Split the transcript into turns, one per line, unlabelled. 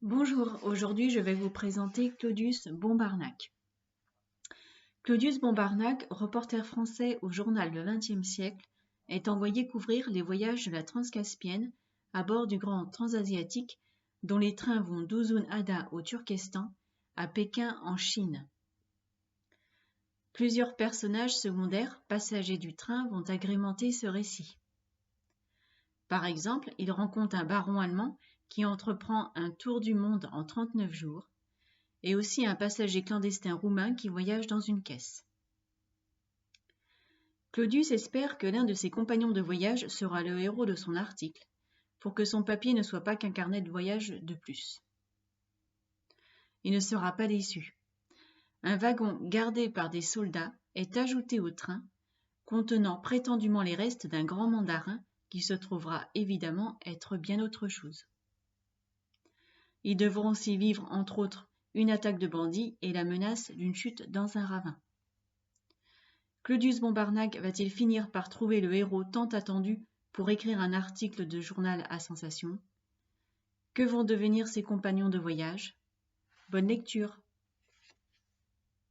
Bonjour, aujourd'hui je vais vous présenter Claudius Bombarnac. Claudius Bombarnac, reporter français au journal Le XXe siècle, est envoyé couvrir les voyages de la Transcaspienne à bord du grand transasiatique dont les trains vont d'Uzun-Ada au Turkestan à Pékin en Chine. Plusieurs personnages secondaires, passagers du train, vont agrémenter ce récit. Par exemple, il rencontre un baron allemand qui entreprend un tour du monde en 39 jours, et aussi un passager clandestin roumain qui voyage dans une caisse. Claudius espère que l'un de ses compagnons de voyage sera le héros de son article, pour que son papier ne soit pas qu'un carnet de voyage de plus. Il ne sera pas déçu. Un wagon gardé par des soldats est ajouté au train, contenant prétendument les restes d'un grand mandarin qui se trouvera évidemment être bien autre chose. Ils devront aussi vivre, entre autres, une attaque de bandits et la menace d'une chute dans un ravin. Claudius Bombarnac va-t-il finir par trouver le héros tant attendu pour écrire un article de journal à sensation? Que vont devenir ses compagnons de voyage? Bonne lecture!